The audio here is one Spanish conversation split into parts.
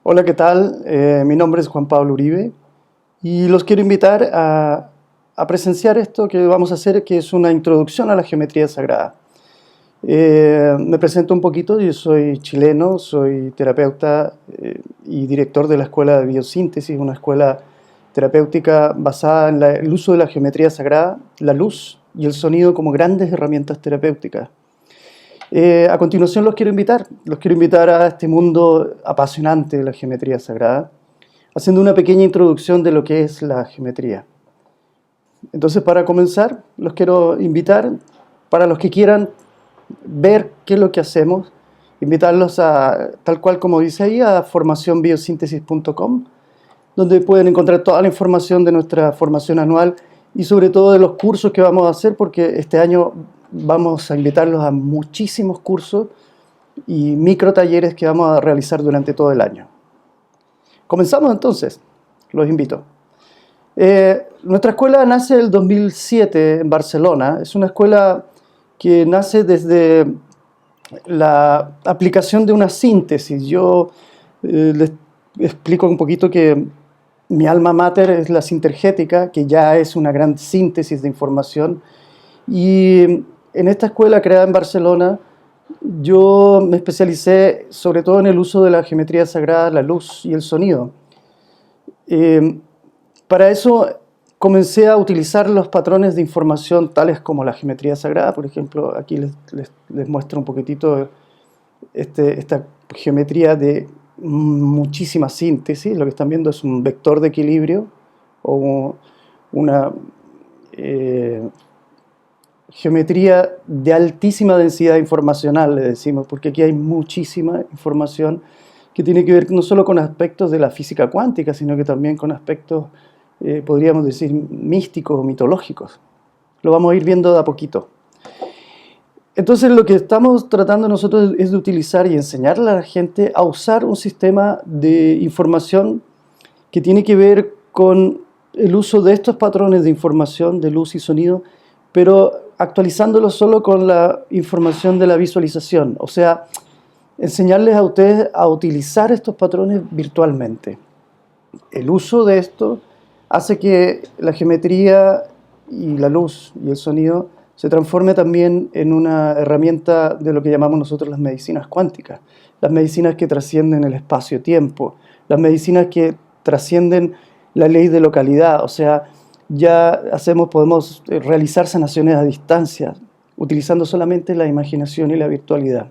Hola, ¿qué tal? Mi nombre es Juan Pablo Uribe y los quiero invitar a presenciar esto que vamos a hacer, que es una introducción a la geometría sagrada. Me presento un poquito, yo soy chileno, soy terapeuta y director de la Escuela de Biosíntesis, una escuela terapéutica basada en el uso de la geometría sagrada, la luz y el sonido como grandes herramientas terapéuticas. A continuación los quiero invitar a este mundo apasionante de la geometría sagrada, haciendo una pequeña introducción de lo que es la geometría. Entonces, para comenzar, los quiero invitar, para los que quieran ver qué es lo que hacemos, invitarlos a, tal cual como dice ahí, a formacionbiosíntesis.com, donde pueden encontrar toda la información de nuestra formación anual y sobre todo de los cursos que vamos a hacer, porque este año vamos a invitarlos a muchísimos cursos y micro talleres que vamos a realizar durante todo el año. Comenzamos entonces, los invito. Nuestra escuela nace en el 2007 en Barcelona. Es una escuela que nace desde la aplicación de una síntesis. Yo les explico un poquito que mi alma mater es la Sintergética, que ya es una gran síntesis de información. Y en esta escuela creada en Barcelona, yo me especialicé sobre todo en el uso de la geometría sagrada, la luz y el sonido. Para eso comencé a utilizar los patrones de información tales como la geometría sagrada. Por ejemplo, aquí les muestro un poquitito esta geometría de muchísima síntesis. Lo que están viendo es un vector de equilibrio o una geometría de altísima densidad informacional, le decimos, porque aquí hay muchísima información que tiene que ver no solo con aspectos de la física cuántica, sino que también con aspectos, podríamos decir, místicos o mitológicos. Lo vamos a ir viendo de a poquito. Entonces, lo que estamos tratando nosotros es de utilizar y enseñarle a la gente a usar un sistema de información que tiene que ver con el uso de estos patrones de información, de luz y sonido, pero actualizándolo solo con la información de la visualización. O sea, enseñarles a ustedes a utilizar estos patrones virtualmente. El uso de esto hace que la geometría y la luz y el sonido se transforme también en una herramienta de lo que llamamos nosotros las medicinas cuánticas, las medicinas que trascienden el espacio-tiempo, las medicinas que trascienden la ley de localidad. O sea, ya podemos realizar sanaciones a distancia, utilizando solamente la imaginación y la virtualidad.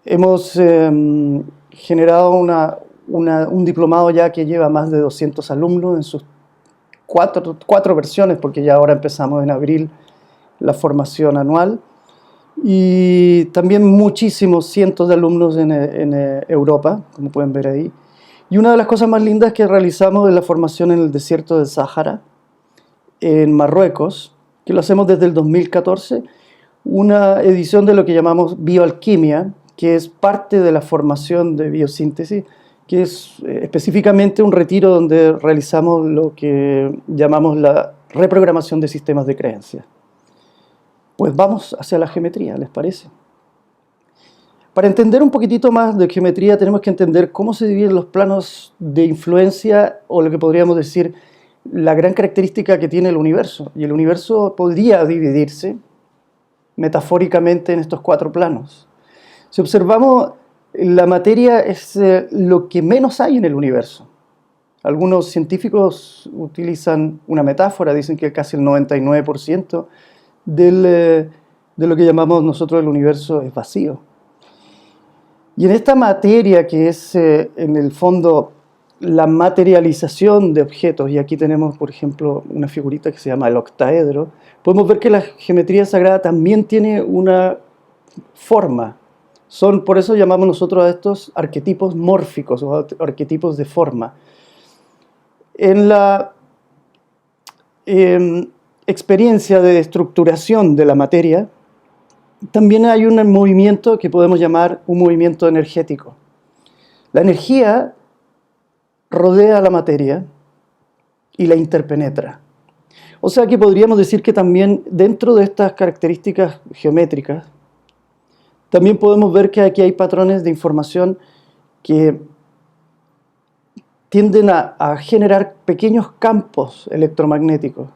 Hemos generado un diplomado ya que lleva más de 200 alumnos en sus cuatro versiones, porque ya ahora empezamos en abril la formación anual, y también muchísimos cientos de alumnos en Europa, como pueden ver ahí. Y una de las cosas más lindas que realizamos es la formación en el desierto del Sáhara, en Marruecos, que lo hacemos desde el 2014, una edición de lo que llamamos bioalquimia, que es parte de la formación de biosíntesis, que es específicamente un retiro donde realizamos lo que llamamos la reprogramación de sistemas de creencias. Pues vamos hacia la geometría, ¿les parece? Para entender un poquitito más de geometría tenemos que entender cómo se dividen los planos de influencia, o lo que podríamos decir la gran característica que tiene el universo. Y el universo podría dividirse metafóricamente en estos 4 planos. Si observamos, la materia es lo que menos hay en el universo. Algunos científicos utilizan una metáfora, dicen que casi el 99% de lo que llamamos nosotros el universo es vacío. Y en esta materia que es en el fondo la materialización de objetos, y aquí tenemos por ejemplo una figurita que se llama el octaedro, podemos ver que la geometría sagrada también tiene una forma. Por eso llamamos nosotros a estos arquetipos mórficos o arquetipos de forma. En la experiencia de estructuración de la materia, también hay un movimiento que podemos llamar un movimiento energético. La energía rodea la materia y la interpenetra. O sea que podríamos decir que también dentro de estas características geométricas, también podemos ver que aquí hay patrones de información que tienden a generar pequeños campos electromagnéticos.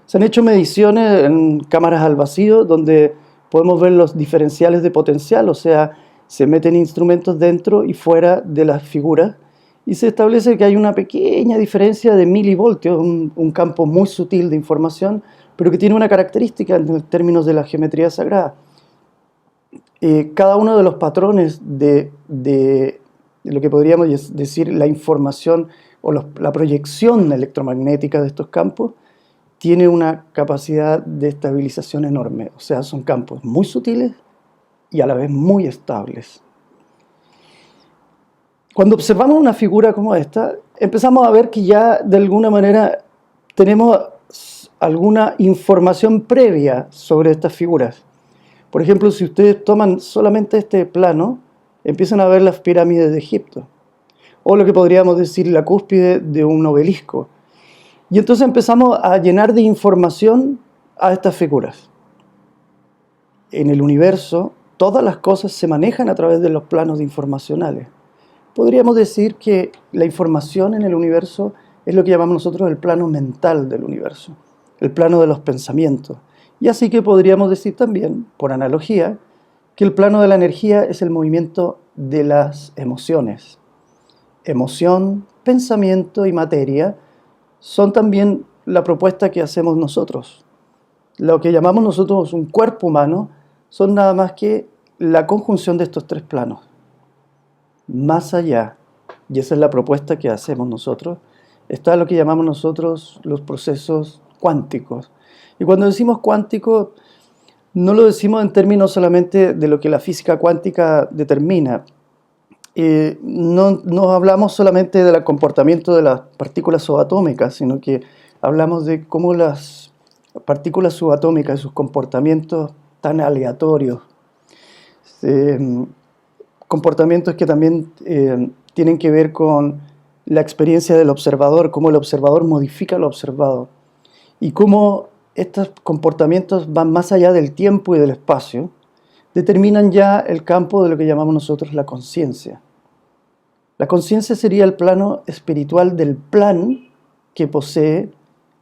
Se han hecho mediciones en cámaras al vacío donde podemos ver los diferenciales de potencial, o sea, se meten instrumentos dentro y fuera de las figuras y se establece que hay una pequeña diferencia de milivoltios, un campo muy sutil de información, pero que tiene una característica en términos de la geometría sagrada. Cada uno de los patrones de lo que podríamos decir la información o la proyección electromagnética de estos campos tiene una capacidad de estabilización enorme. O sea, son campos muy sutiles y a la vez muy estables. Cuando observamos una figura como esta, empezamos a ver que ya de alguna manera tenemos alguna información previa sobre estas figuras. Por ejemplo, si ustedes toman solamente este plano, empiezan a ver las pirámides de Egipto, o lo que podríamos decir la cúspide de un obelisco. Y entonces empezamos a llenar de información a estas figuras. En el universo, todas las cosas se manejan a través de los planos informacionales. Podríamos decir que la información en el universo es lo que llamamos nosotros el plano mental del universo, el plano de los pensamientos. Y así que podríamos decir también, por analogía, que el plano de la energía es el movimiento de las emociones. Emoción, pensamiento y materia son también la propuesta que hacemos nosotros. Lo que llamamos nosotros un cuerpo humano son nada más que la conjunción de estos tres planos. Más allá, y esa es la propuesta que hacemos nosotros, está lo que llamamos nosotros los procesos cuánticos. Y cuando decimos cuántico, no lo decimos en términos solamente de lo que la física cuántica determina. No hablamos solamente del comportamiento de las partículas subatómicas, sino que hablamos de cómo las partículas subatómicas y sus comportamientos tan aleatorios, comportamientos que también tienen que ver con la experiencia del observador, cómo el observador modifica lo observado y cómo estos comportamientos van más allá del tiempo y del espacio, determinan ya el campo de lo que llamamos nosotros la conciencia. La conciencia sería el plano espiritual del plan que posee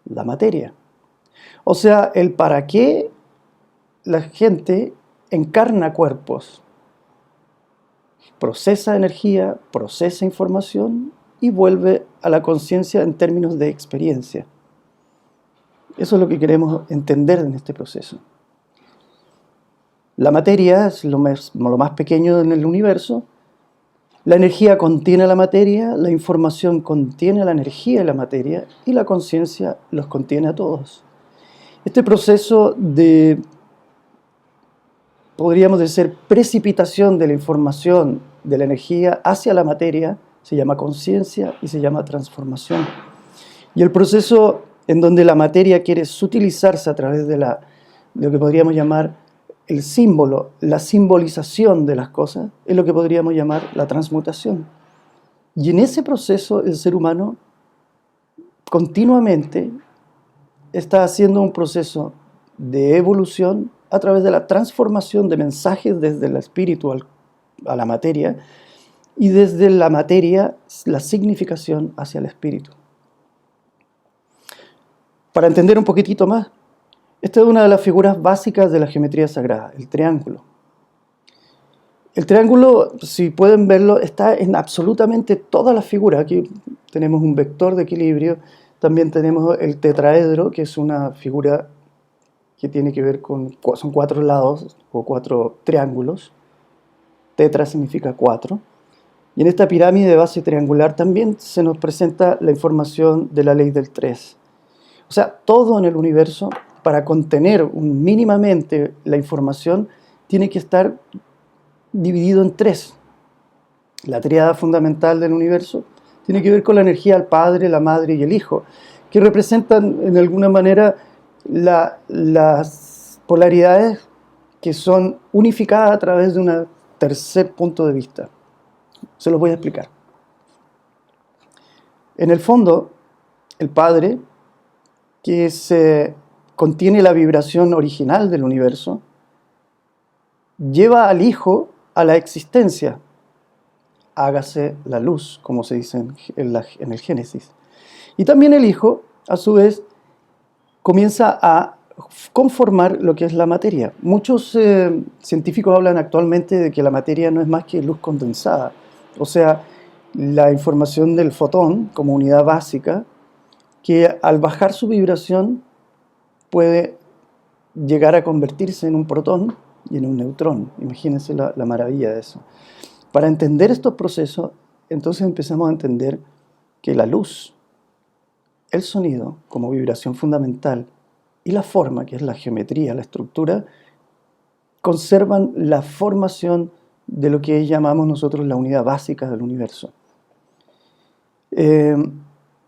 la materia. O sea, el para qué la gente encarna cuerpos, procesa energía, procesa información y vuelve a la conciencia en términos de experiencia. Eso es lo que queremos entender en este proceso. La materia es lo más pequeño en el universo. La energía contiene la materia, la información contiene la energía y la materia, y la conciencia los contiene a todos. Este proceso de, podríamos decir, precipitación de la información, de la energía hacia la materia, se llama conciencia y se llama transformación. Y el proceso en donde la materia quiere sutilizarse a través de lo que podríamos llamar el símbolo, la simbolización de las cosas, es lo que podríamos llamar la transmutación. Y en ese proceso el ser humano continuamente está haciendo un proceso de evolución a través de la transformación de mensajes desde el espíritu a la materia y desde la materia la significación hacia el espíritu. Para entender un poquitito más, esta es una de las figuras básicas de la geometría sagrada, el triángulo. El triángulo, si pueden verlo, está en absolutamente todas las figuras. Aquí tenemos un vector de equilibrio, también tenemos el tetraedro, que es una figura que tiene que ver con, son 4 lados o 4 triángulos. Tetra significa 4. Y en esta pirámide de base triangular también se nos presenta la información de la ley del 3. O sea, todo en el universo, para contener mínimamente la información, tiene que estar dividido en 3. La tríada fundamental del universo tiene que ver con la energía del Padre, la Madre y el Hijo, que representan en alguna manera las polaridades que son unificadas a través de un tercer punto de vista. Se los voy a explicar. En el fondo, el Padre, que contiene la vibración original del universo, lleva al Hijo a la existencia. hágase la luz, como se dice en el Génesis. Y también el Hijo, a su vez, comienza a conformar lo que es la materia. Muchos científicos hablan actualmente de que la materia no es más que luz condensada, o sea, la información del fotón como unidad básica, que al bajar su vibración puede llegar a convertirse en un protón y en un neutrón. Imagínense la maravilla de eso. Para entender estos procesos, entonces empezamos a entender que la luz, el sonido como vibración fundamental y la forma, que es la geometría, la estructura, conservan la formación de lo que llamamos nosotros la unidad básica del universo.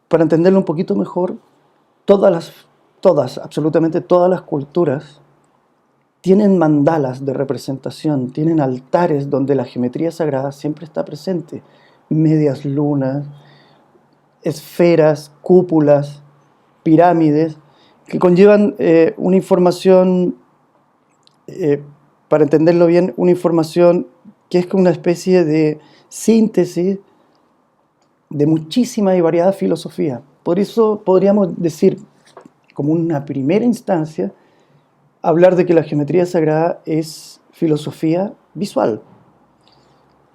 Para entenderlo un poquito mejor, absolutamente todas las culturas tienen mandalas de representación, tienen altares donde la geometría sagrada siempre está presente. Medias lunas, esferas, cúpulas, pirámides, que conllevan una información, para entenderlo bien, una información que es como una especie de síntesis de muchísima y variada filosofía. Por eso podríamos decir, como una primera instancia, hablar de que la geometría sagrada es filosofía visual.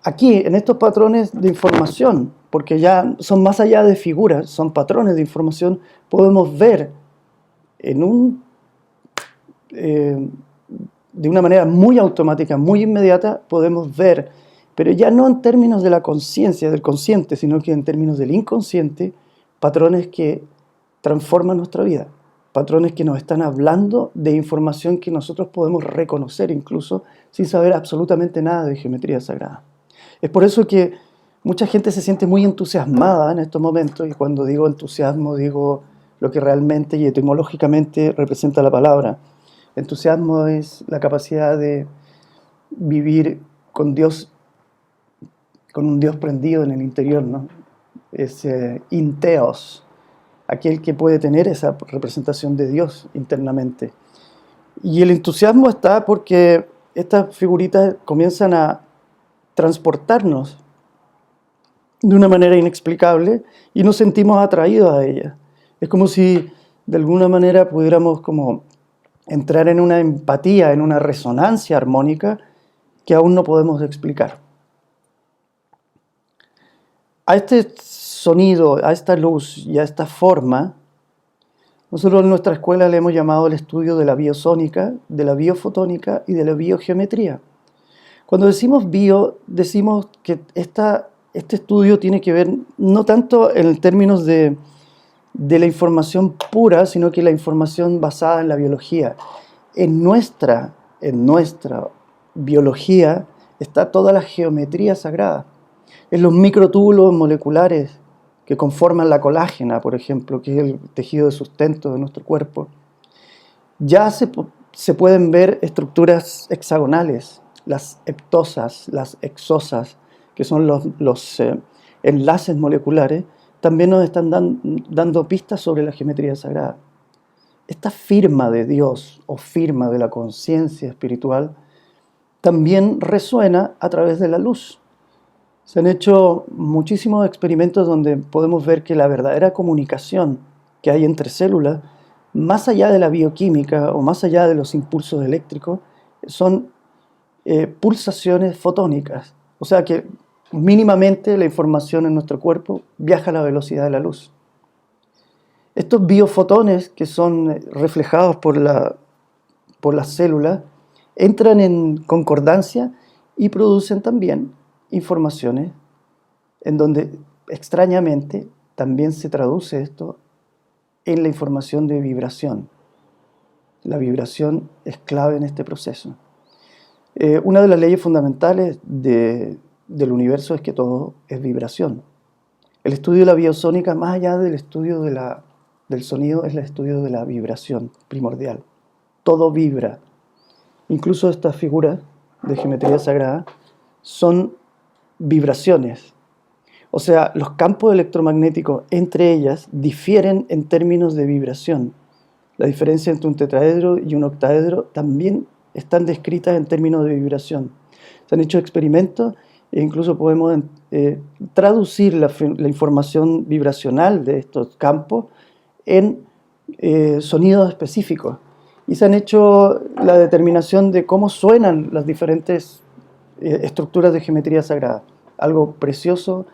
Aquí, en estos patrones de información, porque ya son más allá de figuras, son patrones de información, podemos ver de una manera muy automática, muy inmediata, podemos ver, pero ya no en términos de la conciencia, del consciente, sino que en términos del inconsciente, patrones que transforman nuestra vida, patrones que nos están hablando de información que nosotros podemos reconocer incluso sin saber absolutamente nada de geometría sagrada. Es por eso que mucha gente se siente muy entusiasmada en estos momentos, y cuando digo entusiasmo digo lo que realmente y etimológicamente representa la palabra. Entusiasmo es la capacidad de vivir con Dios, con un Dios prendido en el interior, ¿no? Es inteos, aquel que puede tener esa representación de Dios internamente. Y el entusiasmo está porque estas figuritas comienzan a transportarnos de una manera inexplicable y nos sentimos atraídos a ellas. Es como si de alguna manera pudiéramos como entrar en una empatía, en una resonancia armónica que aún no podemos explicar. A este sonido, a esta luz y a esta forma, nosotros en nuestra escuela le hemos llamado el estudio de la biosónica, de la biofotónica y de la biogeometría. Cuando decimos bio, decimos que este estudio tiene que ver no tanto en términos de la información pura, sino que la información basada en la biología. En nuestra biología está toda la geometría sagrada. En los microtúbulos moleculares que conforman la colágena, por ejemplo, que es el tejido de sustento de nuestro cuerpo, ya se pueden ver estructuras hexagonales, las heptosas, las exosas, que son los enlaces moleculares, también nos están dando pistas sobre la geometría sagrada. Esta firma de Dios o firma de la conciencia espiritual también resuena a través de la luz. Se han hecho muchísimos experimentos donde podemos ver que la verdadera comunicación que hay entre células, más allá de la bioquímica o más allá de los impulsos eléctricos, son pulsaciones fotónicas. O sea que mínimamente la información en nuestro cuerpo viaja a la velocidad de la luz. Estos biofotones que son reflejados por las células entran en concordancia y producen también informaciones en donde extrañamente también se traduce esto en la información de vibración. La vibración es clave en este proceso. Una de las leyes fundamentales del universo es que todo es vibración. El estudio de la biosónica, más allá del estudio del sonido, es el estudio de la vibración primordial. Todo vibra. Incluso estas figuras de geometría sagrada son vibraciones. O sea, los campos electromagnéticos entre ellas difieren en términos de vibración. La diferencia entre un tetraedro y un octaedro también están descritas en términos de vibración. Se han hecho experimentos e incluso podemos traducir la información vibracional de estos campos en sonidos específicos. Y se han hecho la determinación de cómo suenan las diferentes estructuras de geometría sagrada. Algo precioso,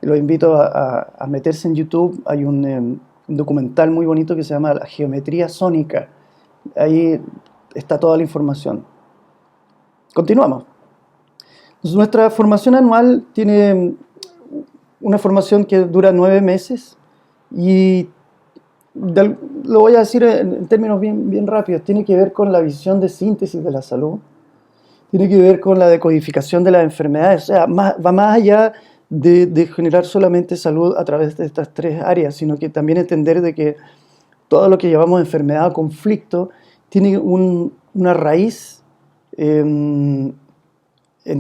los invito a meterse en YouTube. Hay un documental muy bonito que se llama La Geometría Sónica. Ahí está toda la información. Continuamos. Entonces, nuestra formación anual tiene una formación que dura 9 meses y lo voy a decir en términos bien rápidos. Tiene que ver con la visión de síntesis de la salud, tiene que ver con la decodificación de las enfermedades, o sea, va más allá de generar solamente salud a través de estas 3 áreas, sino que también entender de que todo lo que llamamos enfermedad o conflicto tiene una raíz en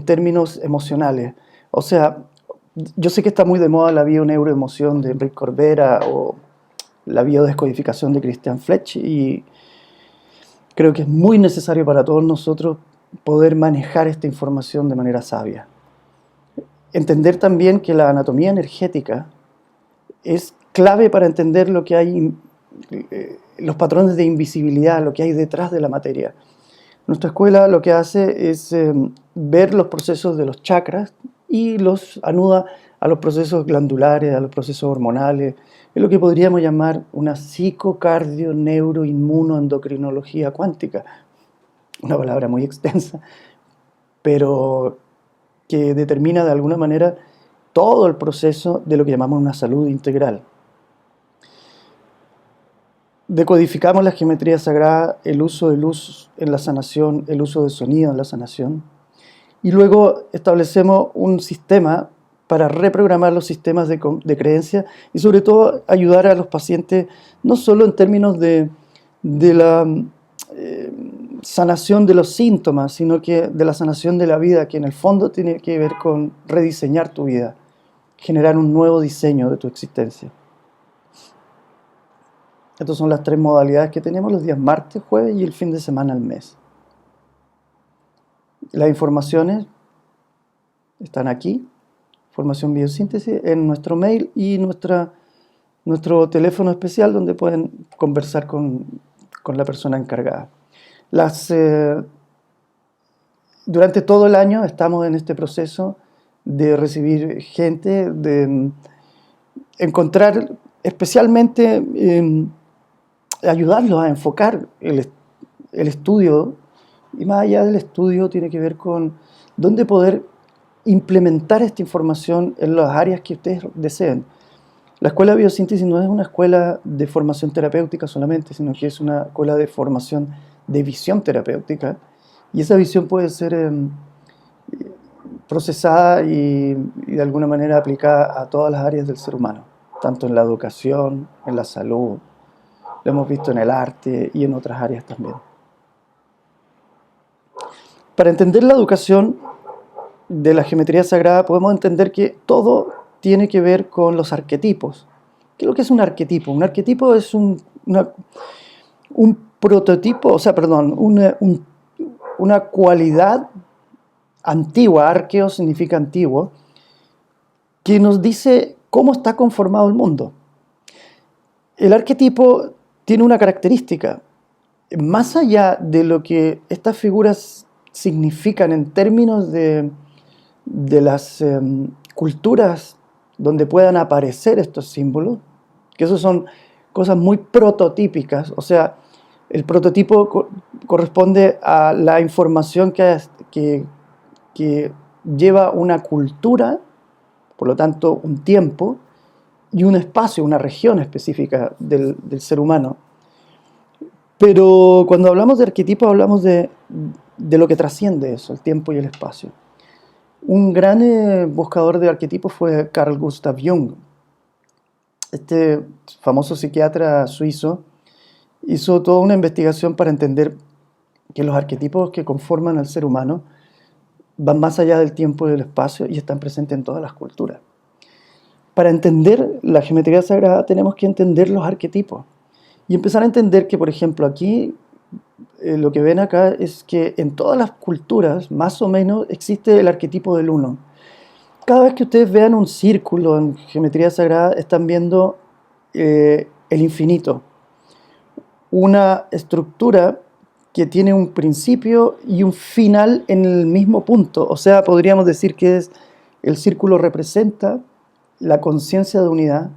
términos emocionales. O sea, yo sé que está muy de moda la bioneuroemoción de Enrique Corbera o la biodescodificación de Christian Fletch, y creo que es muy necesario para todos nosotros poder manejar esta información de manera sabia. Entender también que la anatomía energética es clave para entender lo que hay, los patrones de invisibilidad, lo que hay detrás de la materia. Nuestra escuela lo que hace es ver los procesos de los chakras y los anuda a los procesos glandulares, a los procesos hormonales. Es lo que podríamos llamar una psicocardio-neuro-inmunoendocrinología cuántica. Una palabra muy extensa, pero que determina de alguna manera todo el proceso de lo que llamamos una salud integral. Decodificamos la geometría sagrada, el uso de luz en la sanación, el uso de sonido en la sanación, y luego establecemos un sistema para reprogramar los sistemas de creencia y sobre todo ayudar a los pacientes no solo en términos de la sanación de los síntomas, sino que de la sanación de la vida, que en el fondo tiene que ver con rediseñar tu vida, generar un nuevo diseño de tu existencia. Estas son las 3 modalidades que tenemos los días martes, jueves y el fin de semana al mes. Las informaciones están aquí, formación biosíntesis, en nuestro mail y nuestro teléfono especial donde pueden conversar con la persona encargada. Durante todo el año estamos en este proceso de recibir gente, de encontrar especialmente ayudarlos a enfocar el estudio, y más allá del estudio tiene que ver con dónde poder implementar esta información en las áreas que ustedes deseen. La escuela de biosíntesis no es una escuela de formación terapéutica solamente, sino que es una escuela de formación de visión terapéutica, y esa visión puede ser procesada y de alguna manera aplicada a todas las áreas del ser humano, tanto en la educación, en la salud, lo hemos visto en el arte y en otras áreas también. Para entender la educación de la geometría sagrada podemos entender que todo tiene que ver con los arquetipos. ¿Qué es lo que es un arquetipo? Un arquetipo es un prototipo, una cualidad antigua, arqueo significa antiguo, que nos dice cómo está conformado el mundo. El arquetipo tiene una característica. Más allá de lo que estas figuras significan en términos de las culturas donde puedan aparecer estos símbolos, que esos son cosas muy prototípicas, o sea, el prototipo corresponde a la información que lleva una cultura, por lo tanto un tiempo, y un espacio, una región específica del ser humano. Pero cuando hablamos de arquetipos hablamos de lo que trasciende eso, el tiempo y el espacio. Un gran buscador de arquetipos fue Carl Gustav Jung. Este famoso psiquiatra suizo hizo toda una investigación para entender que los arquetipos que conforman al ser humano van más allá del tiempo y del espacio y están presentes en todas las culturas. Para entender la geometría sagrada tenemos que entender los arquetipos y empezar a entender que, por ejemplo, aquí lo que ven acá es que en todas las culturas, más o menos, existe el arquetipo del uno. Cada vez que ustedes vean un círculo en geometría sagrada, están viendo el infinito, una estructura que tiene un principio y un final en el mismo punto. O sea, podríamos decir que el círculo representa la conciencia de unidad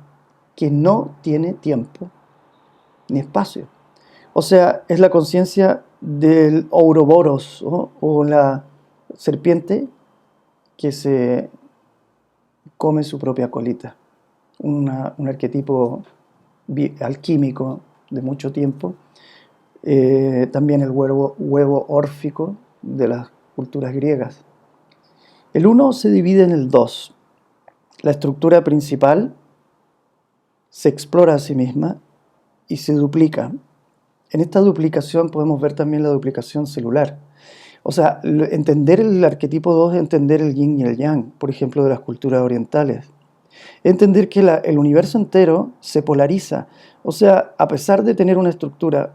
que no tiene tiempo ni espacio. O sea, es la conciencia del Ouroboros, ¿no? O la serpiente que se come su propia colita. Un arquetipo alquímico de mucho tiempo. También el huevo órfico de las culturas griegas. El 1 se divide en el 2. La estructura principal se explora a sí misma y se duplica. En esta duplicación podemos ver también la duplicación celular. O sea, entender el arquetipo 2 es entender el yin y el yang, por ejemplo, de las culturas orientales. Entender que el universo entero se polariza. O sea, a pesar de tener una estructura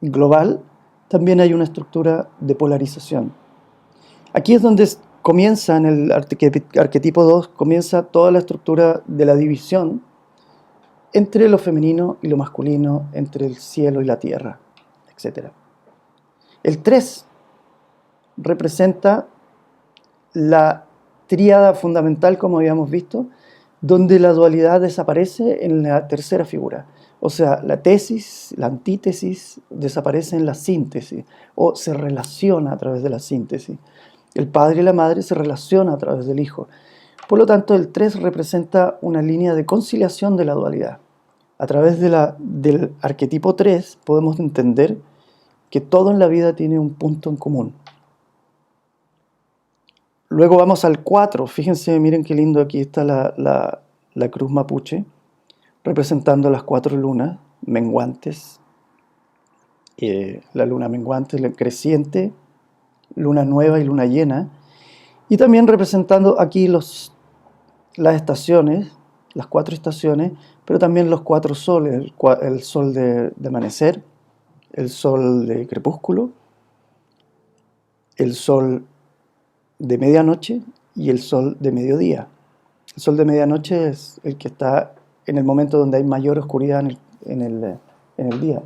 global, también hay una estructura de polarización. Aquí es donde comienza, en el arquetipo 2, comienza toda la estructura de la división entre lo femenino y lo masculino, entre el cielo y la tierra, etc. El 3 representa la tríada fundamental, como habíamos visto, donde la dualidad desaparece en la tercera figura. O sea, la tesis, la antítesis, desaparece en la síntesis, o se relaciona a través de la síntesis. El padre y la madre se relacionan a través del hijo. Por lo tanto, el 3 representa una línea de conciliación de la dualidad. A través del arquetipo 3 podemos entender que todo en la vida tiene un punto en común. Luego vamos al 4. Fíjense, miren qué lindo, aquí está la cruz mapuche, representando las 4 lunas menguantes. La luna menguante, la creciente, luna nueva y luna llena. Y también representando aquí las estaciones, las 4 estaciones, pero también los 4 soles, el sol de amanecer, el sol de crepúsculo, el sol de medianoche y el sol de mediodía. El sol de medianoche es el que está en el momento donde hay mayor oscuridad en el día.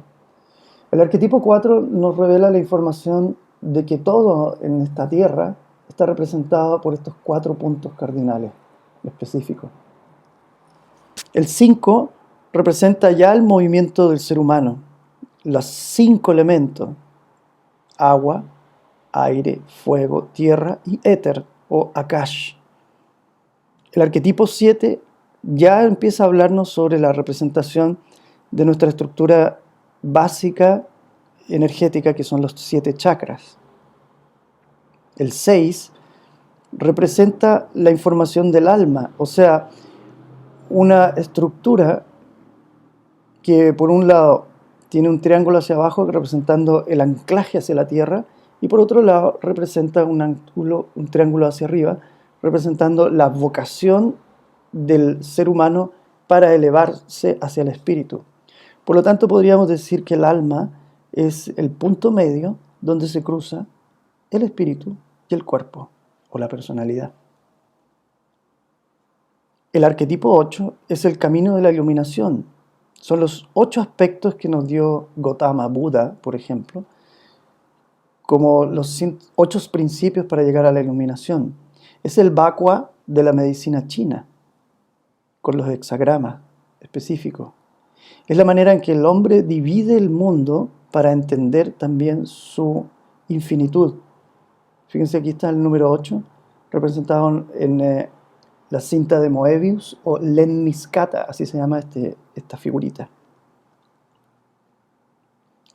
El arquetipo 4 nos revela la información de que todo en esta tierra está representado por estos 4 puntos cardinales específicos. El 5 representa ya el movimiento del ser humano, los 5 elementos: agua, aire, fuego, tierra y éter o Akash. El arquetipo 7 ya empieza a hablarnos sobre la representación de nuestra estructura básica energética, que son los 7 chakras. El 6 representa la información del alma, o sea, una estructura que por un lado tiene un triángulo hacia abajo representando el anclaje hacia la tierra, y por otro lado representa un triángulo hacia arriba representando la vocación del ser humano para elevarse hacia el espíritu. Por lo tanto, podríamos decir que el alma es el punto medio donde se cruza el espíritu y el cuerpo o la personalidad. El arquetipo 8 es el camino de la iluminación. Son los 8 aspectos que nos dio Gautama Buda, por ejemplo, como los 8 principios para llegar a la iluminación. Es el Bakua de la medicina china, con los hexagramas específicos. Es la manera en que el hombre divide el mundo para entender también su infinitud. Fíjense, aquí está el número 8, representado en la cinta de Moebius, o Lemniscata, así se llama esta figurita.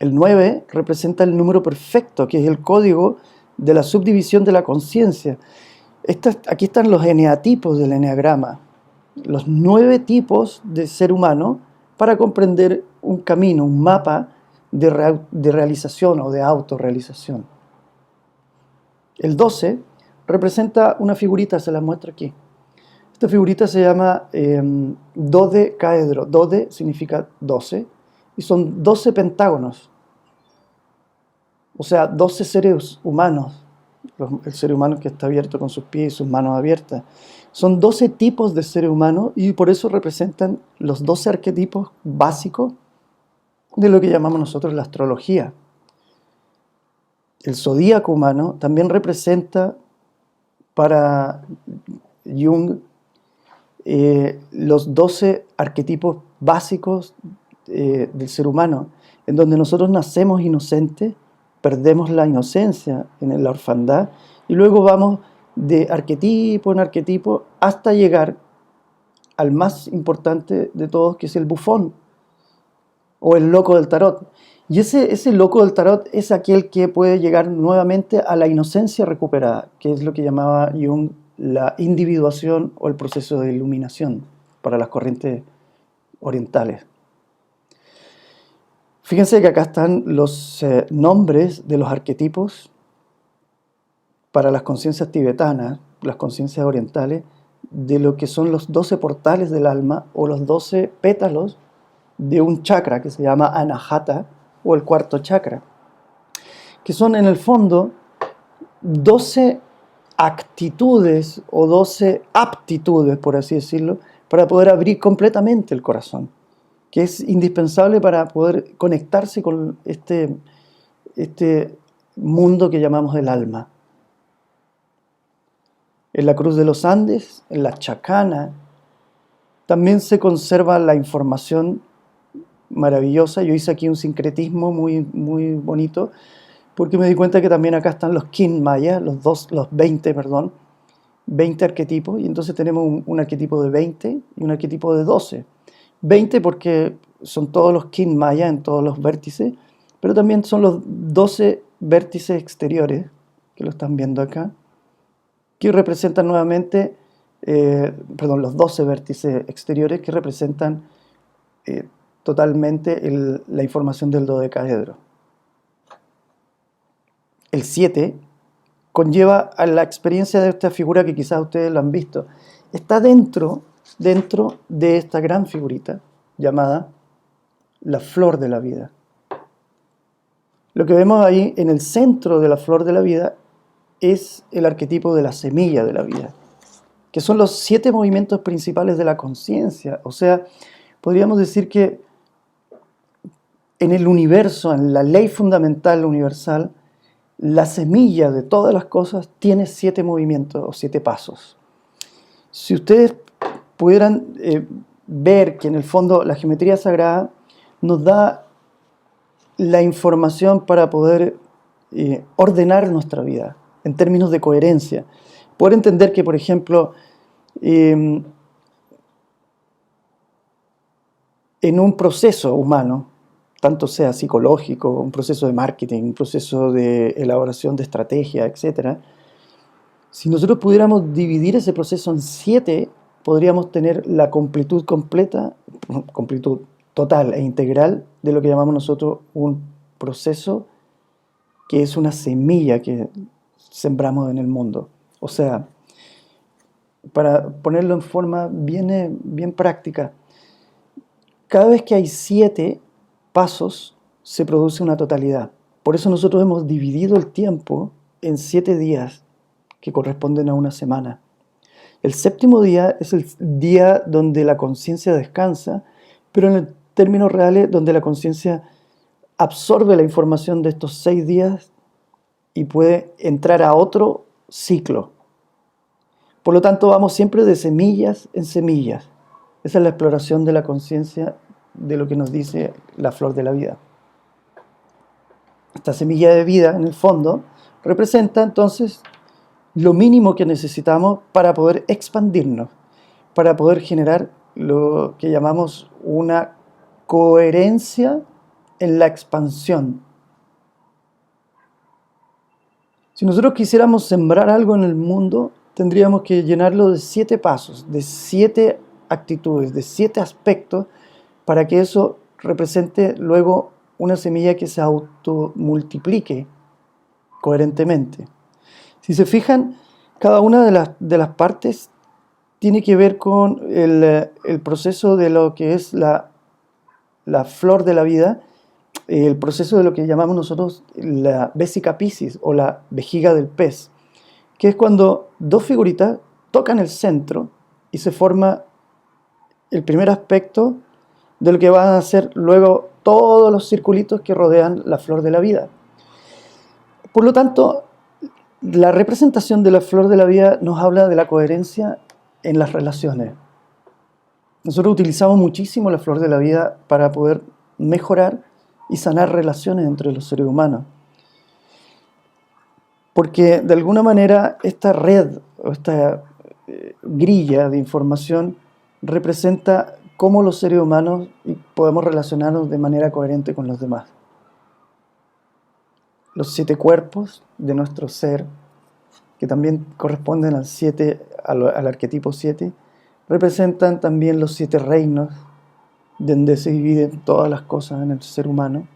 El 9 representa el número perfecto, que es el código de la subdivisión de la conciencia. Aquí están los eneatipos del eneagrama, los 9 tipos de ser humano para comprender un camino, un mapa de realización o de autorrealización. El 12 representa una figurita, se la muestro aquí. Esta figurita se llama dodecaedro. Dode significa 12 y son 12 pentágonos. O sea, 12 seres humanos. El ser humano que está abierto con sus pies y sus manos abiertas. Son 12 tipos de ser humano y por eso representan los 12 arquetipos básicos de lo que llamamos nosotros la astrología. El zodíaco humano también representa para Jung los 12 arquetipos básicos del ser humano, en donde nosotros nacemos inocentes, perdemos la inocencia en la orfandad y luego vamos de arquetipo en arquetipo hasta llegar al más importante de todos, que es el bufón o el loco del tarot. Y ese loco del tarot es aquel que puede llegar nuevamente a la inocencia recuperada, que es lo que llamaba Jung la individuación o el proceso de iluminación para las corrientes orientales. Fíjense que acá están los nombres de los arquetipos para las conciencias tibetanas, las conciencias orientales, de lo que son los 12 portales del alma o los 12 pétalos de un chakra que se llama Anahata o el cuarto chakra, que son en el fondo 12 actitudes o 12 aptitudes, por así decirlo, para poder abrir completamente el corazón, que es indispensable para poder conectarse con este mundo que llamamos el alma. En la Cruz de los Andes, en la Chacana, también se conserva la información maravillosa. Yo hice aquí un sincretismo muy, muy bonito, porque me di cuenta que también acá están los kin maya, los 20 arquetipos, y entonces tenemos un arquetipo de 20 y un arquetipo de 12. 20 porque son todos los kin maya en todos los vértices, pero también son los 12 vértices exteriores, que lo están viendo acá, que representan nuevamente, los 12 vértices exteriores que representan totalmente la información del dodecaedro. El 7 conlleva a la experiencia de esta figura que quizás ustedes lo han visto. Está dentro de esta gran figurita llamada la flor de la vida. Lo que vemos ahí en el centro de la flor de la vida es el arquetipo de la semilla de la vida, que son los 7 movimientos principales de la conciencia. O sea, podríamos decir que en el universo, en la ley fundamental universal, la semilla de todas las cosas tiene 7 movimientos o 7 pasos. Si ustedes pudieran ver que en el fondo la geometría sagrada nos da la información para poder ordenar nuestra vida en términos de coherencia. Poder entender que, por ejemplo, en un proceso humano, tanto sea psicológico, un proceso de marketing, un proceso de elaboración de estrategia, etc., si nosotros pudiéramos dividir ese proceso en 7, podríamos tener la completud completa, completud total e integral de lo que llamamos nosotros un proceso que es una semilla que sembramos en el mundo. O sea, para ponerlo en forma bien práctica, cada vez que hay 7 pasos, se produce una totalidad. Por eso nosotros hemos dividido el tiempo en 7 días que corresponden a una semana. El 7º día es el día donde la conciencia descansa, pero en términos reales donde la conciencia absorbe la información de estos 6 días y puede entrar a otro ciclo. Por lo tanto, vamos siempre de semillas en semillas. Esa es la exploración de la conciencia de lo que nos dice la flor de la vida. Esta semilla de vida, en el fondo, representa entonces lo mínimo que necesitamos para poder expandirnos, para poder generar lo que llamamos una coherencia en la expansión. Si nosotros quisiéramos sembrar algo en el mundo, tendríamos que llenarlo de 7 pasos, de 7 actitudes, de 7 aspectos, para que eso represente luego una semilla que se automultiplique coherentemente. Si se fijan, cada una de las partes tiene que ver con el proceso de lo que es la flor de la vida, el proceso de lo que llamamos nosotros la vesica piscis o la vejiga del pez, que es cuando 2 figuritas tocan el centro y se forma el primer aspecto de lo que van a ser luego todos los circulitos que rodean la flor de la vida. Por lo tanto, la representación de la flor de la vida nos habla de la coherencia en las relaciones. Nosotros utilizamos muchísimo la flor de la vida para poder mejorar y sanar relaciones entre los seres humanos. Porque de alguna manera esta red o esta grilla de información representa cómo los seres humanos podemos relacionarnos de manera coherente con los demás. Los 7 cuerpos de nuestro ser, que también corresponden al arquetipo 7, representan también los 7 reinos donde se dividen todas las cosas en el ser humano.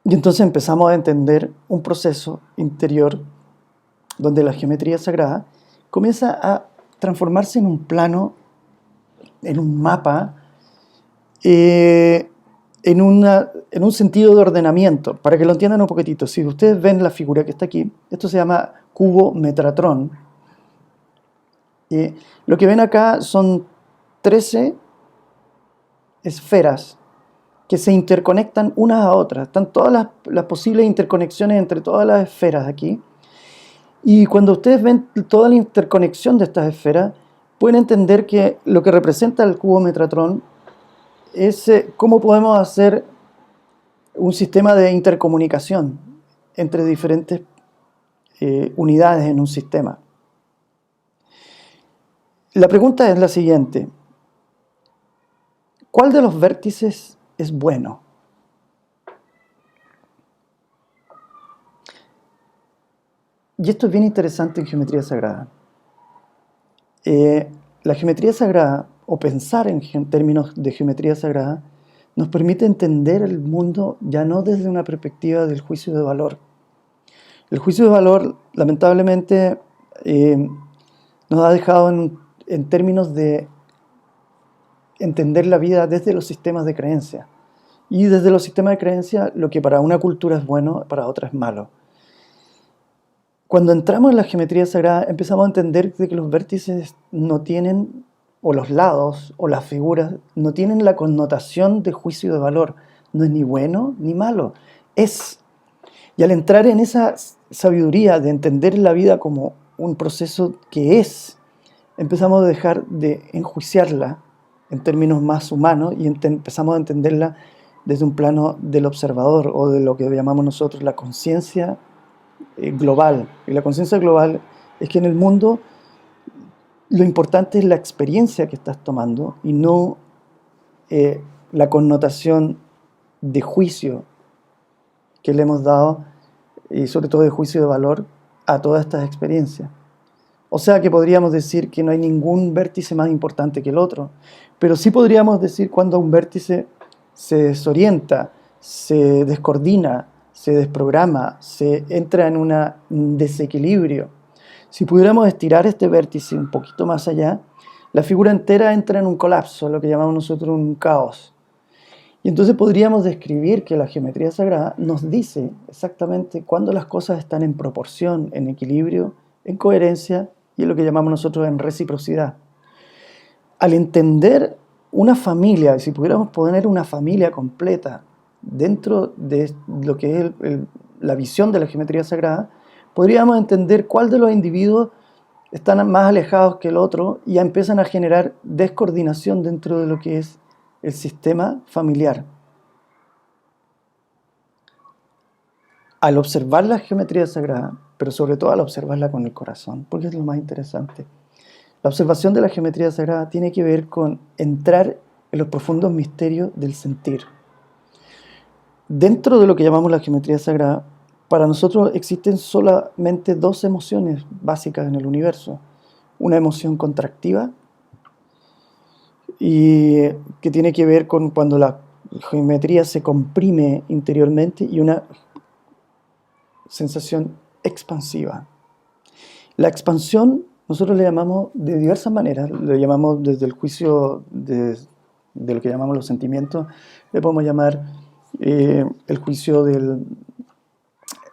Y entonces empezamos a entender un proceso interior donde la geometría sagrada comienza a transformarse en un plano, en un mapa, en un sentido de ordenamiento. Para que lo entiendan un poquitito, si ustedes ven la figura que está aquí, esto se llama cubo Metatron. Lo que ven acá son 13 esferas que se interconectan unas a otras. Están todas las posibles interconexiones entre todas las esferas aquí. Y cuando ustedes ven toda la interconexión de estas esferas, pueden entender que lo que representa el cubo Metatron es cómo podemos hacer un sistema de intercomunicación entre diferentes unidades en un sistema. La pregunta es la siguiente: ¿cuál de los vértices es bueno? Y esto es bien interesante en geometría sagrada. La geometría sagrada, o pensar en términos de geometría sagrada, nos permite entender el mundo ya no desde una perspectiva del juicio de valor. El juicio de valor, lamentablemente, nos ha dejado en términos de entender la vida desde los sistemas de creencia. Y desde los sistemas de creencia, lo que para una cultura es bueno, para otra es malo. Cuando entramos en la geometría sagrada, empezamos a entender que los vértices no tienen, o los lados, o las figuras, no tienen la connotación de juicio de valor. No es ni bueno ni malo, es. Y al entrar en esa sabiduría de entender la vida como un proceso que es, empezamos a dejar de enjuiciarla en términos más humanos y empezamos a entenderla desde un plano del observador, o de lo que llamamos nosotros la conciencia global. Y la conciencia global es que en el mundo lo importante es la experiencia que estás tomando y no la connotación de juicio que le hemos dado, y sobre todo de juicio de valor, a todas estas experiencias. O sea que podríamos decir que no hay ningún vértice más importante que el otro, pero sí podríamos decir cuando un vértice se desorienta, se descoordina, se desprograma, se entra en un desequilibrio. Si pudiéramos estirar este vértice un poquito más allá, la figura entera entra en un colapso, lo que llamamos nosotros un caos. Y entonces podríamos describir que la geometría sagrada nos dice exactamente cuándo las cosas están en proporción, en equilibrio, en coherencia y en lo que llamamos nosotros en reciprocidad. Al entender una familia, si pudiéramos poner una familia completa dentro de lo que es la visión de la geometría sagrada, podríamos entender cuál de los individuos están más alejados que el otro y ya empiezan a generar descoordinación dentro de lo que es el sistema familiar. Al observar la geometría sagrada, pero sobre todo al observarla con el corazón, porque es lo más interesante, la observación de la geometría sagrada tiene que ver con entrar en los profundos misterios del sentir. Dentro de lo que llamamos la geometría sagrada, para nosotros existen solamente 2 emociones básicas en el universo. Una emoción contractiva, y que tiene que ver con cuando la geometría se comprime interiormente, y una sensación expansiva. La expansión nosotros le llamamos de diversas maneras, le llamamos desde el juicio de lo que llamamos los sentimientos, le podemos llamar el juicio de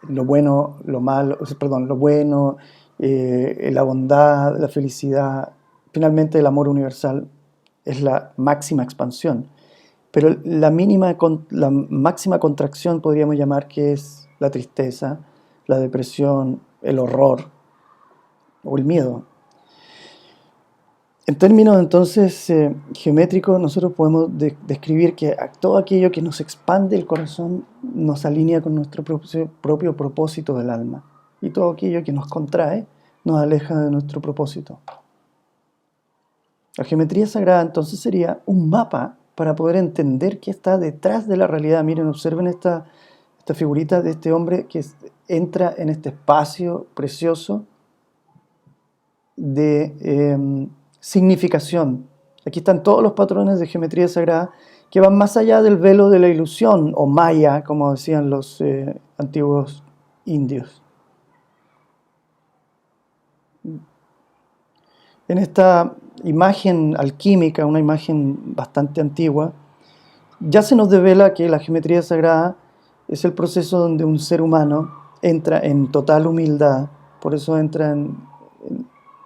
lo bueno, lo malo, perdón, lo bueno la bondad, la felicidad, finalmente el amor universal es la máxima expansión. Pero la máxima contracción podríamos llamar que es la tristeza, la depresión, el horror o el miedo. En términos entonces geométricos, nosotros podemos describir que todo aquello que nos expande el corazón nos alinea con nuestro propio propósito del alma. Y todo aquello que nos contrae nos aleja de nuestro propósito. La geometría sagrada entonces sería un mapa para poder entender qué está detrás de la realidad. Miren, observen esta figurita de este hombre que entra en este espacio precioso de significación. Aquí están todos los patrones de geometría sagrada que van más allá del velo de la ilusión, o maya, como decían los antiguos indios. En esta imagen alquímica, una imagen bastante antigua, ya se nos devela que la geometría sagrada es el proceso donde un ser humano entra en total humildad, por eso entra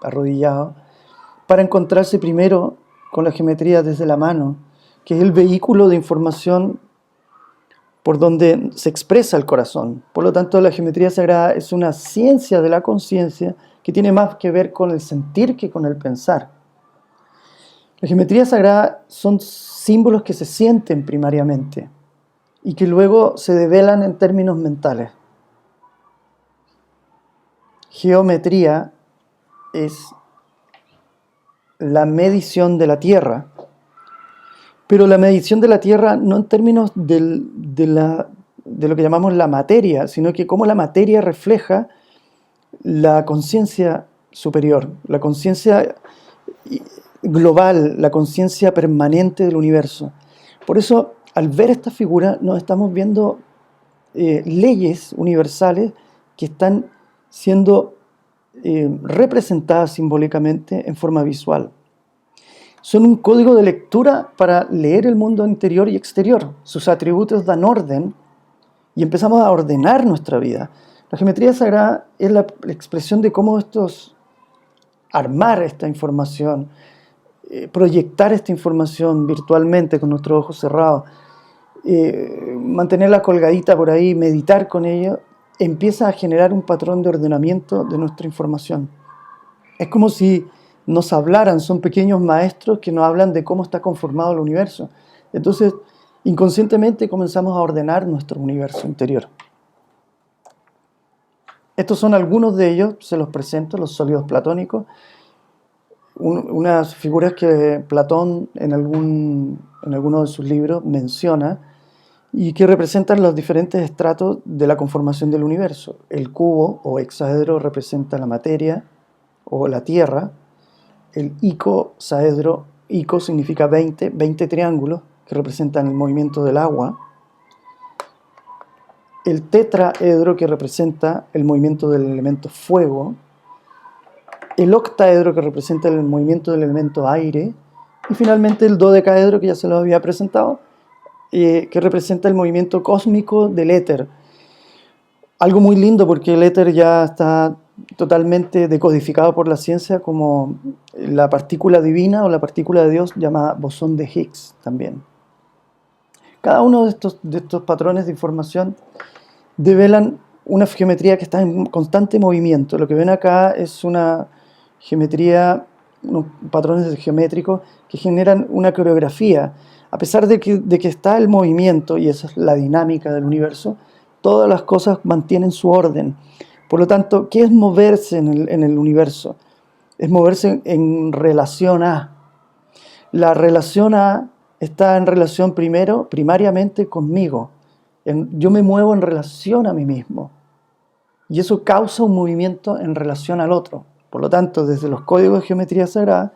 arrodillado, para encontrarse primero con la geometría desde la mano, que es el vehículo de información por donde se expresa el corazón. Por lo tanto, la geometría sagrada es una ciencia de la conciencia que tiene más que ver con el sentir que con el pensar. La geometría sagrada son símbolos que se sienten primariamente y que luego se develan en términos mentales. Geometría es la medición de la Tierra, pero la medición de la Tierra no en términos de lo que llamamos la materia, sino que cómo la materia refleja la conciencia superior, la conciencia global, la conciencia permanente del universo. Por eso, al ver esta figura, nos estamos viendo leyes universales que están siendo representadas simbólicamente en forma visual. Son un código de lectura para leer el mundo interior y exterior. Sus atributos dan orden y empezamos a ordenar nuestra vida. La geometría sagrada es la expresión de cómo armar esta información, proyectar esta información virtualmente con nuestros ojos cerrados, mantenerla colgadita por ahí, meditar con ella, empieza a generar un patrón de ordenamiento de nuestra información. Es como si nos hablaran, son pequeños maestros que nos hablan de cómo está conformado el universo. Entonces, inconscientemente comenzamos a ordenar nuestro universo interior. Estos son algunos de ellos, se los presento, los sólidos platónicos. Unas figuras que Platón en alguno de sus libros menciona y que representan los diferentes estratos de la conformación del universo. El cubo o hexaedro representa la materia o la tierra. El icosaedro, ico significa 20 triángulos que representan el movimiento del agua. El tetraedro que representa el movimiento del elemento fuego. El octaedro que representa el movimiento del elemento aire. Y finalmente el dodecaedro que ya se lo había presentado, que representa el movimiento cósmico del éter. Algo muy lindo porque el éter ya está totalmente decodificado por la ciencia como la partícula divina o la partícula de Dios llamada bosón de Higgs también. Cada uno de estos patrones de información develan una geometría que está en constante movimiento. Lo que ven acá es una geometría, unos patrones geométricos que generan una coreografía. A pesar de que está el movimiento, y esa es la dinámica del universo, todas las cosas mantienen su orden. Por lo tanto, ¿qué es moverse en el universo? Es moverse en relación a. La relación a está en relación primariamente conmigo. Yo me muevo en relación a mí mismo. Y eso causa un movimiento en relación al otro. Por lo tanto, desde los códigos de geometría sagrada,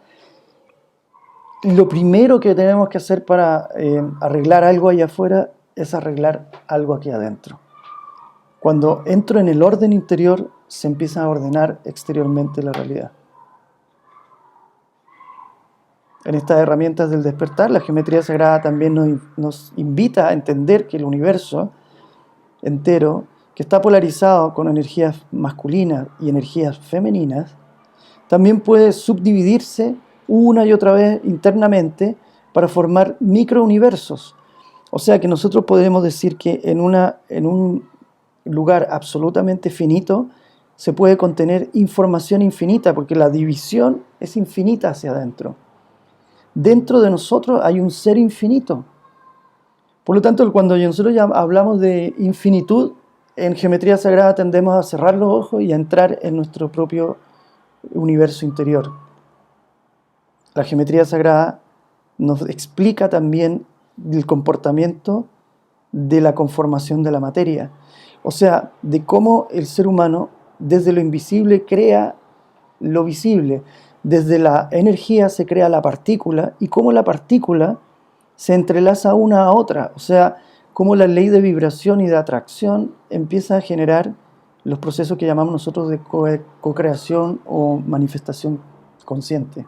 lo primero que tenemos que hacer para arreglar algo allá afuera es arreglar algo aquí adentro. Cuando entro en el orden interior, se empieza a ordenar exteriormente la realidad. En estas herramientas del despertar, la geometría sagrada también nos invita a entender que el universo entero que está polarizado con energías masculinas y energías femeninas, también puede subdividirse una y otra vez internamente para formar microuniversos. O sea que nosotros podemos decir que en un lugar absolutamente finito se puede contener información infinita, porque la división es infinita hacia adentro. Dentro de nosotros hay un ser infinito. Por lo tanto, cuando nosotros ya hablamos de infinitud, en geometría sagrada tendemos a cerrar los ojos y a entrar en nuestro propio universo interior. La geometría sagrada nos explica también el comportamiento de la conformación de la materia. O sea, de cómo el ser humano desde lo invisible crea lo visible. Desde la energía se crea la partícula y cómo la partícula se entrelaza una a otra. O sea, cómo la ley de vibración y de atracción empieza a generar los procesos que llamamos nosotros de co-creación o manifestación consciente.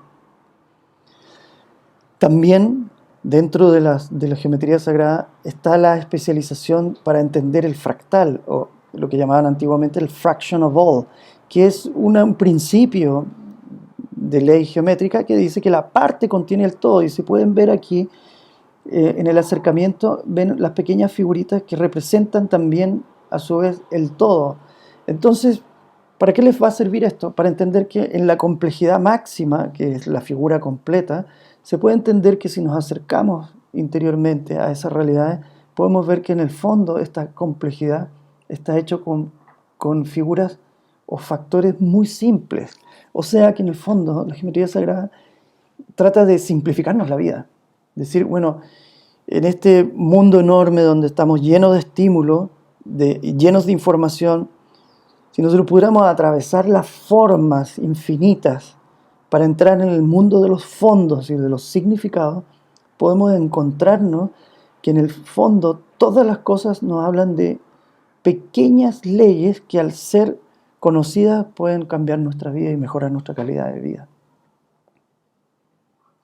También dentro de la geometría sagrada está la especialización para entender el fractal, o lo que llamaban antiguamente el fraction of all, que es un principio de ley geométrica que dice que la parte contiene el todo, y se pueden ver aquí en el acercamiento, ven las pequeñas figuritas que representan también a su vez el todo. Entonces, ¿para qué les va a servir esto? Para entender que en la complejidad máxima, que es la figura completa, se puede entender que si nos acercamos interiormente a esas realidades, podemos ver que en el fondo esta complejidad está hecho con figuras o factores muy simples. O sea que en el fondo la geometría sagrada trata de simplificarnos la vida. Decir, bueno, en este mundo enorme donde estamos llenos de estímulos, llenos de información, si nosotros pudiéramos atravesar las formas infinitas para entrar en el mundo de los fondos y de los significados, podemos encontrarnos que en el fondo todas las cosas nos hablan de pequeñas leyes que al ser conocidas pueden cambiar nuestra vida y mejorar nuestra calidad de vida.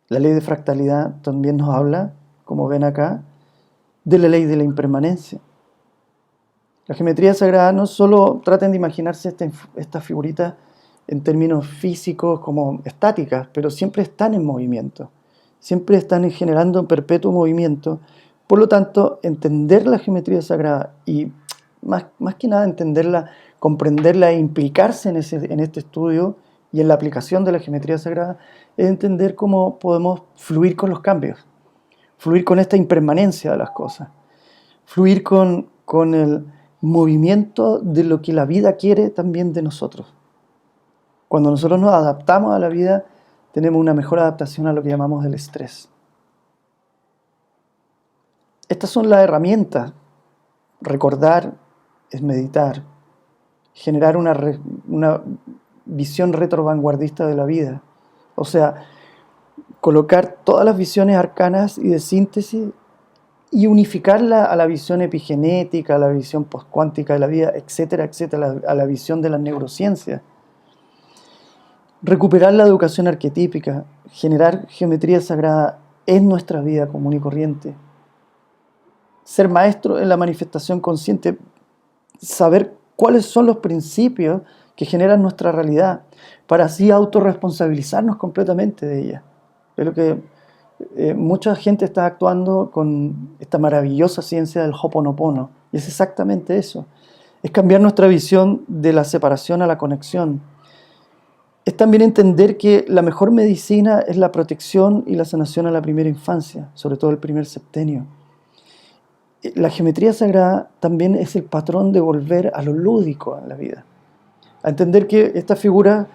La ley de fractalidad también nos habla, como ven acá, de la ley de la impermanencia. La geometría sagrada no solo traten de imaginarse estas figuritas en términos físicos como estáticas, pero siempre están en movimiento, siempre están generando un perpetuo movimiento. Por lo tanto, entender la geometría sagrada y más que nada entenderla, comprenderla e implicarse en este estudio y en la aplicación de la geometría sagrada es entender cómo podemos fluir con los cambios, fluir con esta impermanencia de las cosas, fluir con el movimiento de lo que la vida quiere también de nosotros. Cuando nosotros nos adaptamos a la vida, tenemos una mejor adaptación a lo que llamamos el estrés. Estas son las herramientas. Recordar es meditar, generar una visión retrovanguardista de la vida. O sea, colocar todas las visiones arcanas y de síntesis y unificarla a la visión epigenética, a la visión postcuántica de la vida, etcétera, etcétera, a la visión de las neurociencias. Recuperar la educación arquetípica, generar geometría sagrada en nuestra vida común y corriente. Ser maestro en la manifestación consciente, saber cuáles son los principios que generan nuestra realidad, para así autorresponsabilizarnos completamente de ella. Es lo que mucha gente está actuando con esta maravillosa ciencia del Ho'oponopono, y es exactamente eso. Es cambiar nuestra visión de la separación a la conexión. Es también entender que la mejor medicina es la protección y la sanación a la primera infancia, sobre todo el primer septenio. La geometría sagrada también es el patrón de volver a lo lúdico en la vida. A entender que estas figuras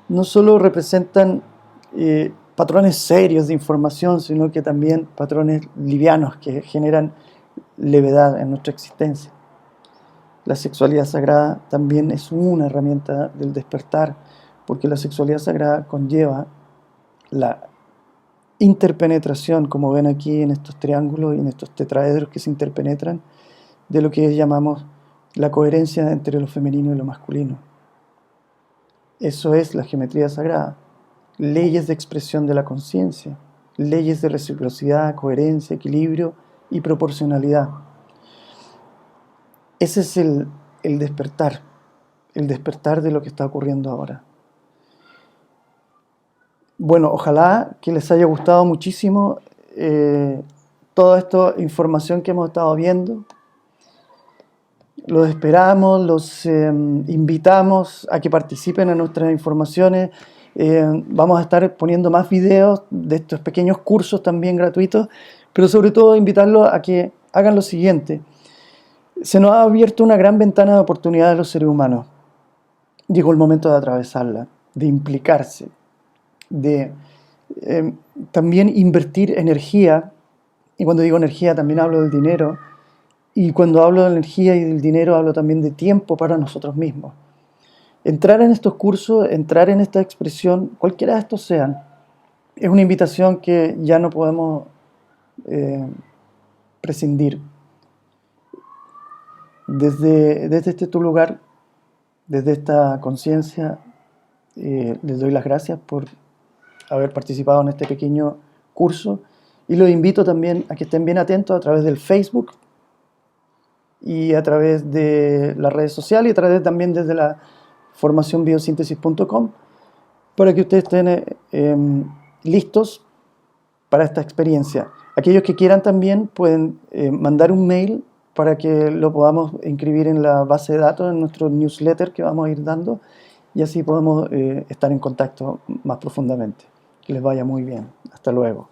no solo representan patrones serios de información, sino que también patrones livianos que generan levedad en nuestra existencia. La sexualidad sagrada también es una herramienta del despertar, porque la sexualidad sagrada conlleva la interpenetración, como ven aquí en estos triángulos y en estos tetraedros que se interpenetran, de lo que llamamos la coherencia entre lo femenino y lo masculino. Eso es la geometría sagrada. Leyes de expresión de la conciencia, leyes de reciprocidad, coherencia, equilibrio y proporcionalidad. Ese es el despertar de lo que está ocurriendo ahora. Bueno, ojalá que les haya gustado muchísimo toda esta información que hemos estado viendo. Los esperamos, los invitamos a que participen en nuestras informaciones. Vamos a estar poniendo más videos de estos pequeños cursos también gratuitos, pero sobre todo invitarlos a que hagan lo siguiente. Se nos ha abierto una gran ventana de oportunidad de los seres humanos. Llegó el momento de atravesarla, de implicarse, de también invertir energía. Y cuando digo energía también hablo del dinero. Y cuando hablo de energía y del dinero hablo también de tiempo para nosotros mismos. Entrar en estos cursos, entrar en esta expresión, cualquiera de estos sean, es una invitación que ya no podemos prescindir. Desde este tu lugar, desde esta conciencia, les doy las gracias por haber participado en este pequeño curso y los invito también a que estén bien atentos a través del Facebook y a través de las redes sociales y a través también desde la formacionbiosíntesis.com para que ustedes estén listos para esta experiencia. Aquellos que quieran también pueden mandar un mail para que lo podamos inscribir en la base de datos, en nuestro newsletter que vamos a ir dando y así podemos estar en contacto más profundamente. Que les vaya muy bien. Hasta luego.